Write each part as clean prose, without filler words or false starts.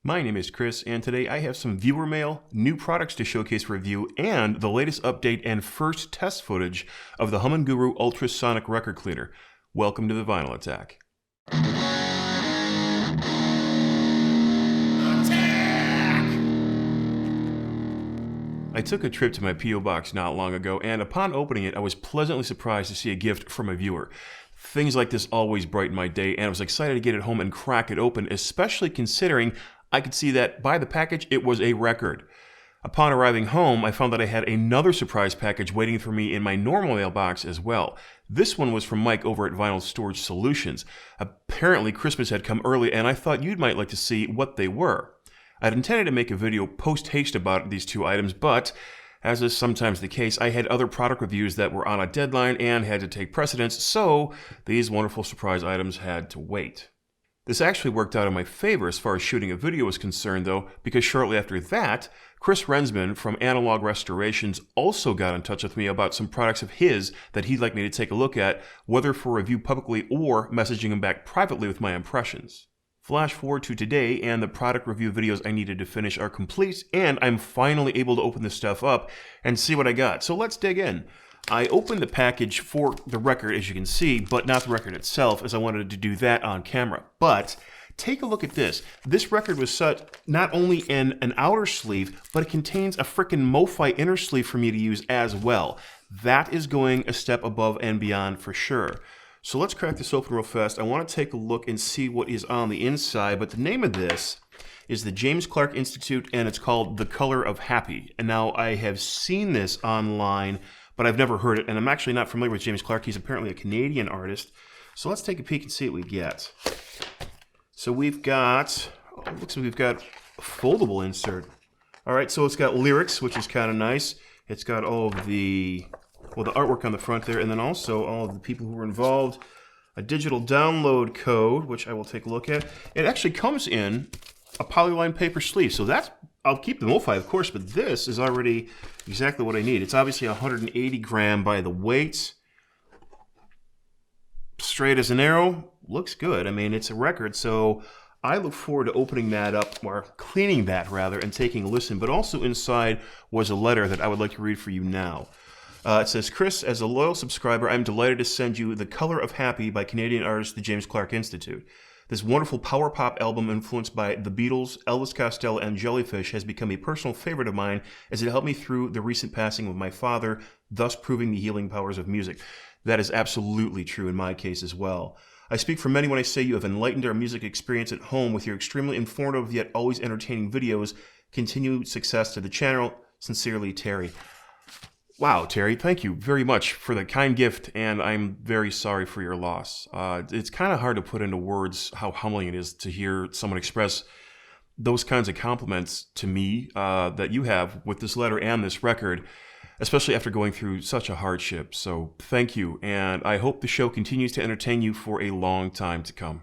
My name is Chris, and today I have some viewer mail, new products to showcase for review, and the latest update and first test footage of the HumminGuru Ultrasonic Record Cleaner. Welcome to the Vinyl Attack. I took a trip to my P.O. box not long ago, and upon opening it, I was pleasantly surprised to see a gift from a viewer. Things like this always brighten my day, and I was excited to get it home and crack it open, especially considering I could see that by the package, it was a record. Upon arriving home, I found that I had another surprise package waiting for me in my normal mailbox as well. This one was from Mike over at Vinyl Storage Solutions. Apparently, Christmas had come early, and I thought you might like to see what they were. I'd intended to make a video post-haste about these two items, but as is sometimes the case, I had other product reviews that were on a deadline and had to take precedence, so these wonderful surprise items had to wait. This actually worked out in my favor as far as shooting a video was concerned, though, because shortly after that, Chris Rensman from Analog Restorations also got in touch with me about some products of his that he'd like me to take a look at, whether for review publicly or messaging him back privately with my impressions. Flash forward to today, and the product review videos I needed to finish are complete, and I'm finally able to open this stuff up and see what I got. So let's dig in. I opened the package for the record, as you can see, but not the record itself, as I wanted to do that on camera. But take a look at this. This record was set not only in an outer sleeve, but it contains a frickin' MoFi inner sleeve for me to use as well. That is going a step above and beyond for sure. So let's crack this open real fast. I want to take a look and see what is on the inside, but the name of this is the James Clark Institute, and it's called The Color of Happy. And now I have seen this online, but I've never heard it, and I'm actually not familiar with James Clark. He's apparently a Canadian artist. So let's take a peek and see what we get. So we've got, it looks like we've got a foldable insert. All right, so it's got lyrics, which is kind of nice. It's got all of the artwork on the front there, and then also all of the people who were involved. A digital download code, which I will take a look at. It actually comes in a polyline paper sleeve, so that's, I'll keep the MoFi, of course, but this is already exactly what I need. It's obviously 180 gram by the weight. Straight as an arrow. Looks good. I mean, it's a record, so I look forward to opening that up, or cleaning that rather, and taking a listen. But also inside was a letter that I would like to read for you now. It says, Chris, as a loyal subscriber, I'm delighted to send you The Color of Happy by Canadian artist the James Clark Institute. This wonderful power pop album influenced by the Beatles, Elvis Costello, and Jellyfish has become a personal favorite of mine as it helped me through the recent passing of my father, thus proving the healing powers of music. That is absolutely true in my case as well. I speak for many when I say you have enlightened our music experience at home with your extremely informative yet always entertaining videos. Continued success to the channel. Sincerely, Terry. Wow, Terry, thank you very much for the kind gift, and I'm very sorry for your loss. It's kind of hard to put into words how humbling it is to hear someone express those kinds of compliments to me that you have with this letter and this record, especially after going through such a hardship. So thank you, and I hope the show continues to entertain you for a long time to come.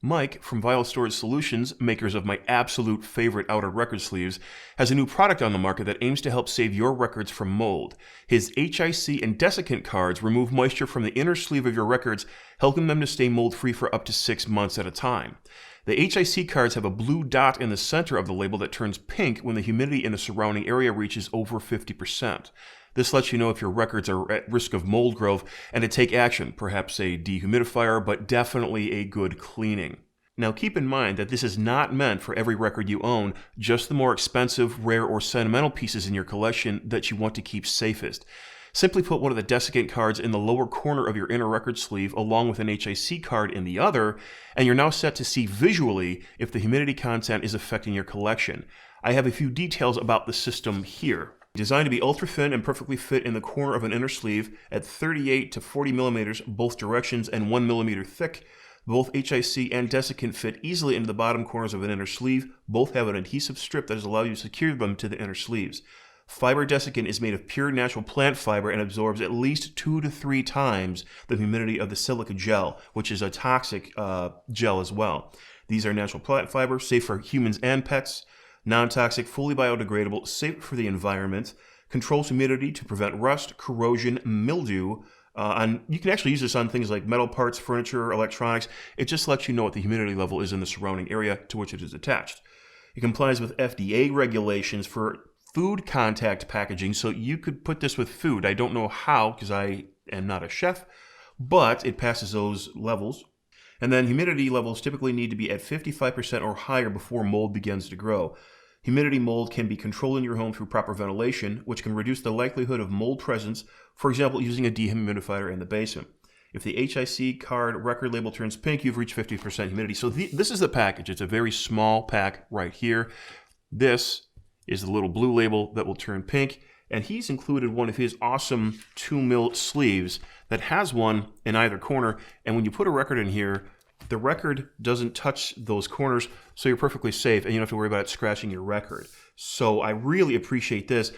Mike from Vinyl Storage Solutions, makers of my absolute favorite outer record sleeves, has a new product on the market that aims to help save your records from mold. His HIC and desiccant cards remove moisture from the inner sleeve of your records, helping them to stay mold-free for up to 6 months at a time. The HIC cards have a blue dot in the center of the label that turns pink when the humidity in the surrounding area reaches over 50%. This lets you know if your records are at risk of mold growth and to take action, perhaps a dehumidifier, but definitely a good cleaning. Now keep in mind that this is not meant for every record you own, just the more expensive, rare, or sentimental pieces in your collection that you want to keep safest. Simply put one of the desiccant cards in the lower corner of your inner record sleeve along with an HIC card in the other, and you're now set to see visually if the humidity content is affecting your collection. I have a few details about the system here. Designed to be ultra thin and perfectly fit in the corner of an inner sleeve at 38 to 40 millimeters both directions and 1 millimeter thick. Both HIC and desiccant fit easily into the bottom corners of an inner sleeve. Both have an adhesive strip that has allowed you to secure them to the inner sleeves. Fiber desiccant is made of pure natural plant fiber and absorbs at least 2 to 3 times the humidity of the silica gel, which is a toxic gel as well. These are natural plant fiber, safe for humans and pets. Non-toxic, fully biodegradable, safe for the environment, controls humidity to prevent rust, corrosion, mildew. You can actually use this on things like metal parts, furniture, electronics. It just lets you know what the humidity level is in the surrounding area to which it is attached. It complies with FDA regulations for food contact packaging, so you could put this with food. I don't know how, because I am not a chef, but it passes those levels. And then humidity levels typically need to be at 55% or higher before mold begins to grow. Humidity mold can be controlled in your home through proper ventilation, which can reduce the likelihood of mold presence, for example, using a dehumidifier in the basement. If the HIC card record label turns pink, you've reached 50% humidity. So this is the package. It's a very small pack right here. This is the little blue label that will turn pink. And he's included one of his awesome 2mm sleeves that has one in either corner. And when you put a record in here, the record doesn't touch those corners, so you're perfectly safe, and you don't have to worry about it scratching your record. So I really appreciate this.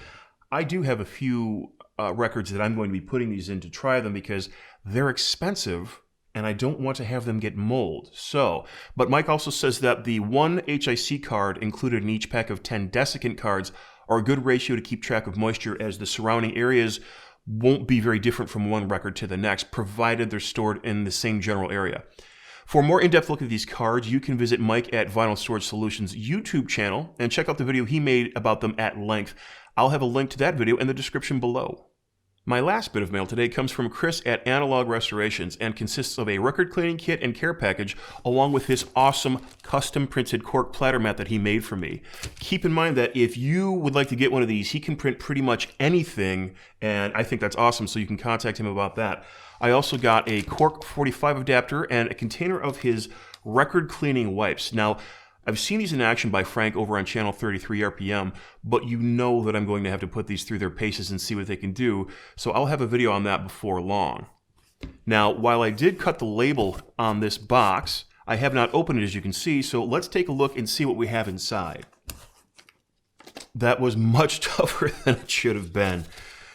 I do have a few records that I'm going to be putting these in to try them because they're expensive, and I don't want to have them get mold. But Mike also says that the one HIC card included in each pack of 10 desiccant cards are a good ratio to keep track of moisture, as the surrounding areas won't be very different from one record to the next, provided they're stored in the same general area. For a more in-depth look at these cards, you can visit Mike at Vinyl Storage Solutions' YouTube channel and check out the video he made about them at length. I'll have a link to that video in the description below. My last bit of mail today comes from Chris at Analog Restorations and consists of a record cleaning kit and care package along with his awesome custom printed cork platter mat that he made for me. Keep in mind that if you would like to get one of these, he can print pretty much anything, and I think that's awesome, so you can contact him about that. I also got a Cork 45 adapter and a container of his record cleaning wipes. Now, I've seen these in action by Frank over on channel 33 RPM, but you know that I'm going to have to put these through their paces and see what they can do, so I'll have a video on that before long. Now, while I did cut the label on this box, I have not opened it, as you can see, so let's take a look and see what we have inside. That was much tougher than it should have been.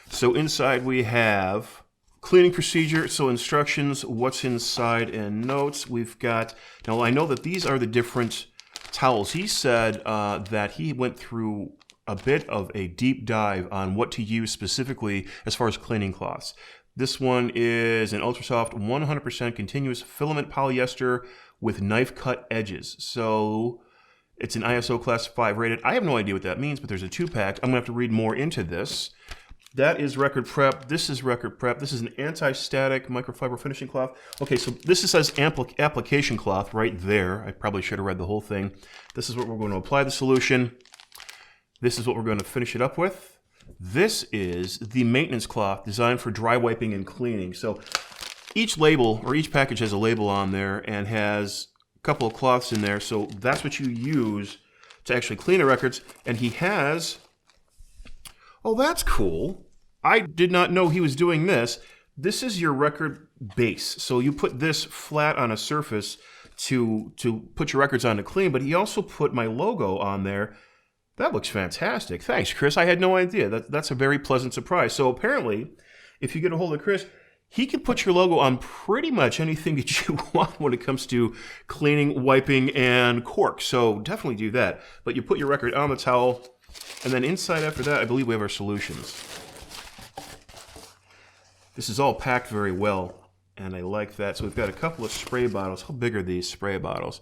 So inside we have cleaning procedure, so instructions, what's inside, and notes. We've got, now I know that these are the different towels. He said that he went through a bit of a deep dive on what to use specifically as far as cleaning cloths. This one is an ultra soft 100% continuous filament polyester with knife cut edges. So it's an ISO class 5 rated. I have no idea what that means, but there's a 2-pack. I'm gonna have to read more into this. That is record prep. This is record prep. This is an anti-static microfiber finishing cloth. Okay, so this says application cloth right there. I probably should have read the whole thing. This is what we're going to apply the solution. This is what we're going to finish it up with. This is the maintenance cloth designed for dry wiping and cleaning. So each label, or each package has a label on there and has a couple of cloths in there. So that's what you use to actually clean the records. And he has, oh, that's cool. I did not know he was doing this. This is your record base. So you put this flat on a surface to put your records on to clean, but he also put my logo on there. That looks fantastic. Thanks, Chris. I had no idea. That's a very pleasant surprise. So apparently, if you get a hold of Chris, he can put your logo on pretty much anything that you want when it comes to cleaning, wiping, and cork. So definitely do that. But you put your record on the towel, and then inside after that, I believe we have our solutions. This is all packed very well, and I like that. So we've got a couple of spray bottles. How big are these spray bottles?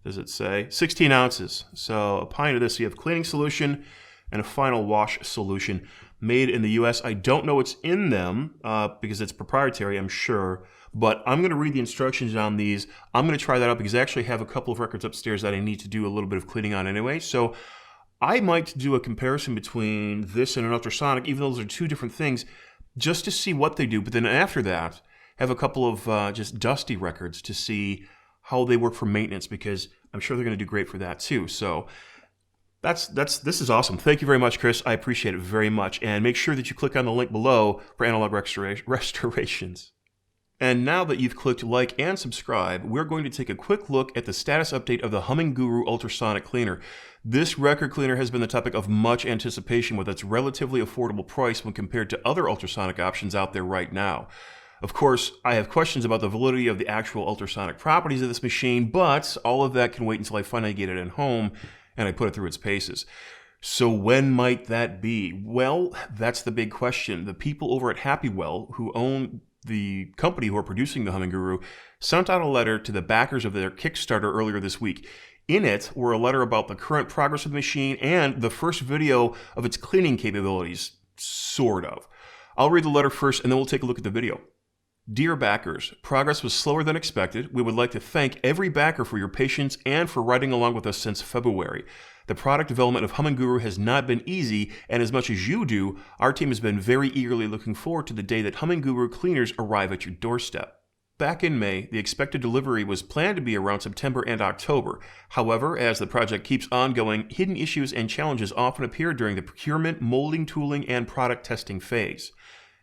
Does it say? 16 ounces. So a pint of this. So you have cleaning solution and a final wash solution made in the US. I don't know what's in them because it's proprietary, I'm sure. But I'm going to read the instructions on these. I'm going to try that out because I actually have a couple of records upstairs that I need to do a little bit of cleaning on anyway. So I might do a comparison between this and an ultrasonic, even though those are two different things, just to see what they do. But then after that, have a couple of just dusty records to see how they work for maintenance, because I'm sure they're going to do great for that too. So this is awesome. Thank you very much, Chris. I appreciate it very much. And make sure that you click on the link below for Analog Restorations. And now that you've clicked like and subscribe, we're going to take a quick look at the status update of the HumminGuru Ultrasonic Cleaner. This record cleaner has been the topic of much anticipation with its relatively affordable price when compared to other ultrasonic options out there right now. Of course, I have questions about the validity of the actual ultrasonic properties of this machine, but all of that can wait until I finally get it at home and I put it through its paces. So when might that be? Well, that's the big question. The people over at Happywell, who own the company who are producing the HumminGuru, sent out a letter to the backers of their Kickstarter earlier this week. In it were a letter about the current progress of the machine and the first video of its cleaning capabilities, sort of. I'll read the letter first and then we'll take a look at the video. Dear backers, progress was slower than expected. We would like to thank every backer for your patience and for riding along with us since February. The product development of HumminGuru has not been easy, and as much as you do, our team has been very eagerly looking forward to the day that HumminGuru cleaners arrive at your doorstep. Back in May, the expected delivery was planned to be around September and October. However, as the project keeps ongoing, hidden issues and challenges often appear during the procurement, molding, tooling, and product testing phase.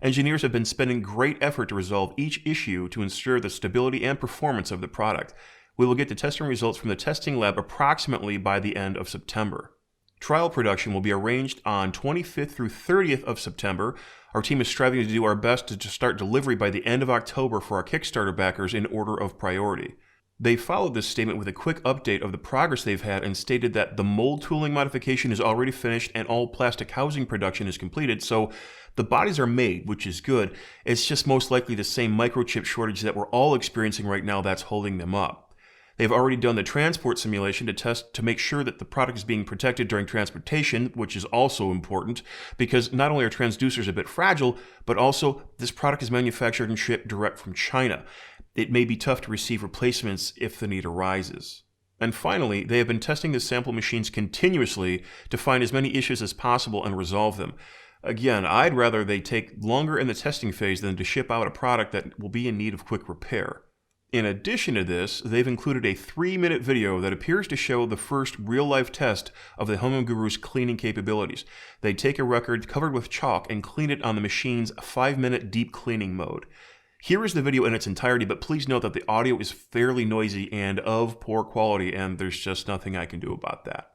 Engineers have been spending great effort to resolve each issue to ensure the stability and performance of the product. We will get the testing results from the testing lab approximately by the end of September. Trial production will be arranged on 25th through 30th of September. Our team is striving to do our best to start delivery by the end of October for our Kickstarter backers in order of priority. They followed this statement with a quick update of the progress they've had and stated that the mold tooling modification is already finished and all plastic housing production is completed, so the bodies are made, which is good. It's just most likely the same microchip shortage that we're all experiencing right now that's holding them up. They've already done the transport simulation to test to make sure that the product is being protected during transportation, which is also important because not only are transducers a bit fragile, but also this product is manufactured and shipped direct from China. It may be tough to receive replacements if the need arises. And finally, they have been testing the sample machines continuously to find as many issues as possible and resolve them. Again, I'd rather they take longer in the testing phase than to ship out a product that will be in need of quick repair. In addition to this, they've included a 3-minute video that appears to show the first real-life test of the HumminGuru's cleaning capabilities. They take a record covered with chalk and clean it on the machine's 5-minute deep cleaning mode. Here is the video in its entirety, but please note that the audio is fairly noisy and of poor quality, and there's just nothing I can do about that.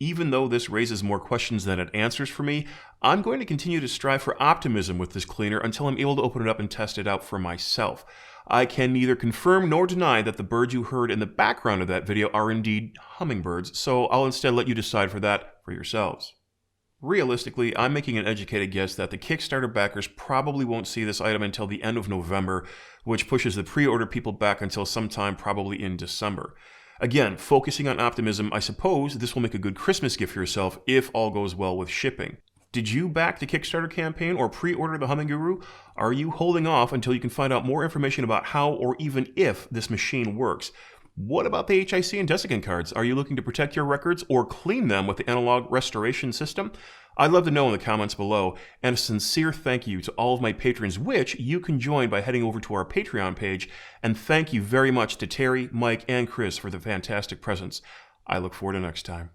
Even though this raises more questions than it answers for me, I'm going to continue to strive for optimism with this cleaner until I'm able to open it up and test it out for myself. I can neither confirm nor deny that the birds you heard in the background of that video are indeed hummingbirds, so I'll instead let you decide for that for yourselves. Realistically, I'm making an educated guess that the Kickstarter backers probably won't see this item until the end of November, which pushes the pre-order people back until sometime probably in December. Again, focusing on optimism, I suppose this will make a good Christmas gift for yourself if all goes well with shipping. Did you back the Kickstarter campaign or pre-order the HumminGuru? Are you holding off until you can find out more information about how or even if this machine works? What about the HIC and desiccant cards? Are you looking to protect your records or clean them with the analog restoration system? I'd love to know in the comments below, and a sincere thank you to all of my patrons, which you can join by heading over to our Patreon page, and thank you very much to Terry, Mike, and Chris for the fantastic presents. I look forward to next time.